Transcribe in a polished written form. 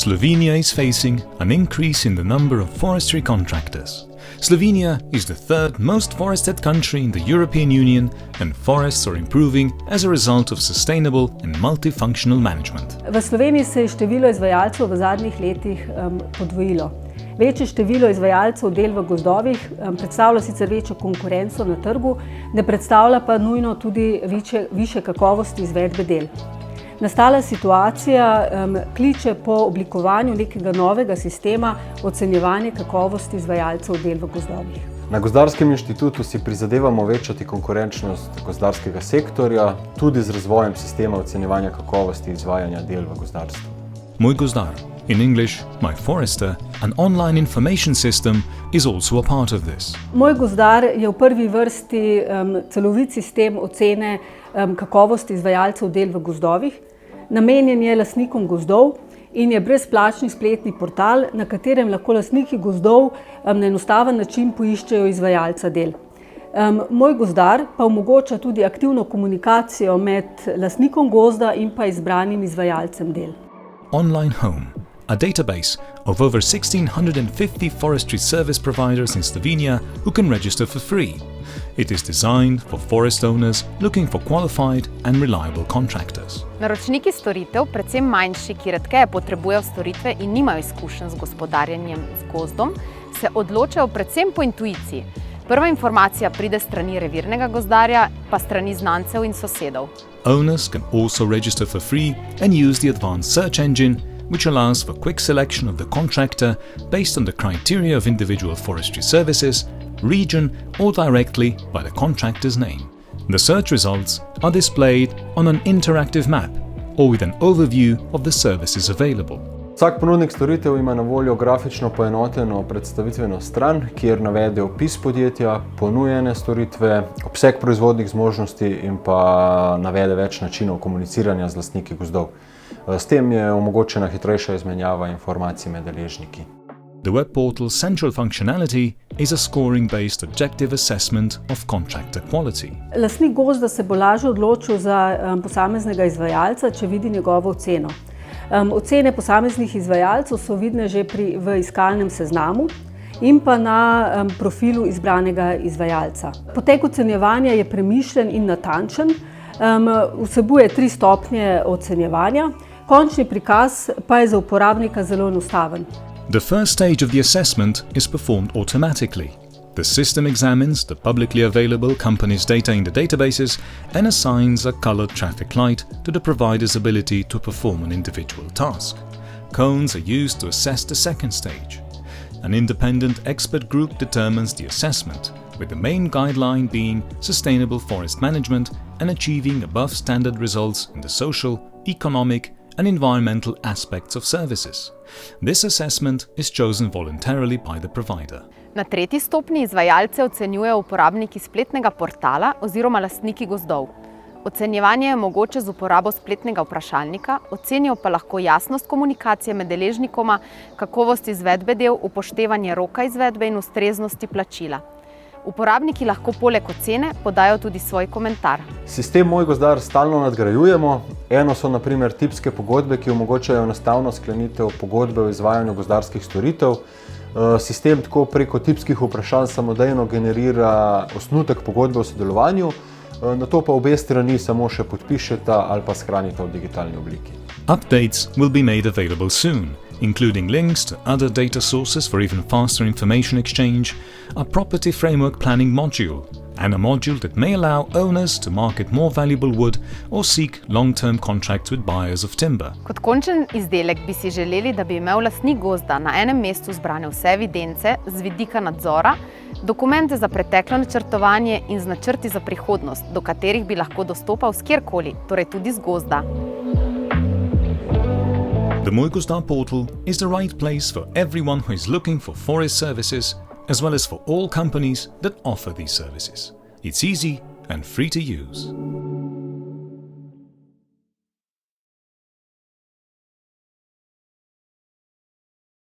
Slovenia is facing an increase in the number of forestry contractors. Slovenia is the third most forested country in the European Union, and forests are improving as a result of sustainable and multifunctional management. V Sloveniji se je število izvajalcev v zadnjih letih podvojilo. Večje število izvajalcev del v gozdovih predstavlja sicer večjo konkurenco na trgu, ne predstavlja pa nujno tudi višje kakovosti izvedbe del. Nastala situacija kliče po oblikovanju nekega novega sistema ocenjevanja kakovosti izvajalcev del v gozdovih. Na Gozdarskem inštitutu si prizadevamo večati konkurenčnost gozdarskega sektorja, tudi z razvojem sistema ocenjevanja kakovosti izvajanja del v gozdarstvu. MojGozdar, in English, My Forester, an online information system, is also a part of this. MojGozdar je v prvi vrsti celovit sistem ocene kakovosti izvajalcev del v gozdovih. Namenjen je lastnikom gozdov in je brezplačni spletni portal, na katerem lahko lastniki gozdov na enostaven način poiščejo izvajalca del. MojGozdar pa omogoča tudi aktivno komunikacijo med lastnikom gozda in pa izbranim izvajalcem del. Online Home, a database of over 1,650 forestry service providers in Slovenia who can register for free. It is designed for forest owners looking for qualified and reliable contractors. Naročniki storitev, predvsem manjši, ki redkeje potrebujejo storitve in nimajo izkušenj z gospodarjenjem z gozdom, se odločajo predvsem po intuiciji. Prva informacija pride strani revirnega gozdarja, pa strani znancev in sosedov. Owners can also register for free and use the advanced search engine, which allows for quick selection of the contractor based on the criteria of individual forestry services, region, or directly by the contractor's name. The search results are displayed on an interactive map or with an overview of the services available. Vsak ponudnik storitev ima na voljo grafično poenoteno predstavitveno stran, kjer navede opis podjetja, ponujene storitve, obseg proizvodnih zmožnosti in pa navede več načinov komuniciranja z lastniki gozdov. S tem je omogočena hitrejša izmenjava informacij med deležniki. The web portal's central functionality is a scoring-based objective assessment of contractor quality. Lastnik gozda se bo lažje odločil za posameznega izvajalca, če vidi njegovo oceno. Ocene posameznih izvajalcev so vidne že v iskalnem seznamu in pa na profilu izbranega izvajalca. Potek ocenjevanja je premišljen in natančen, vsebuje 3 stopnje ocenjevanja, končni prikaz pa je za uporabnika zelo enostaven. The first stage of the assessment is performed automatically. The system examines the publicly available company's data in the databases and assigns a colored traffic light to the provider's ability to perform an individual task. Cones are used to assess the second stage. An independent expert group determines the assessment, with the main guideline being sustainable forest management and achieving above-standard results in the social, economic and environmental aspects of services. This assessment is chosen voluntarily by the provider. Na tretji stopnji izvajalce ocenjujejo uporabniki spletnega portala oziroma lastniki gozdov. Ocenjevanje je mogoče z uporabo spletnega vprašalnika, ocenijo pa lahko jasnost komunikacije med deležnikoma, kakovost izvedbe del, upoštevanje roka izvedbe in ustreznosti plačila. Uporabniki lahko poleg ocene podajo tudi svoj komentar. Sistem MojGozdar stalno nadgrajujemo. Eno so na primer tipske pogodbe, ki omogočajo enostavno sklenitev pogodbe o izvajanju gozdarskih storitev. Sistem tako preko tipskih vprašanj samodejno generira osnutek pogodbe o sodelovanju, nato pa obe strani samo še podpišeta ali pa shranita v digitalni obliki. Updates will be made available soon, including links to other data sources for even faster information exchange, a property framework planning module, and a module that may allow owners to market more valuable wood or seek long-term contracts with buyers of timber. Kot končen izdelek bi si želeli, da bi imel lastnik gozda na enem mestu zbrane vse evidence z vidika nadzora, dokumente za preteklo načrtovanje in z načrti za prihodnost, do katerih bi lahko dostopal s kjerkoli, torej tudi z gozda. The MojGozdar portal is the right place for everyone who is looking for forest services, as well as for all companies that offer these services. It's easy and free to use.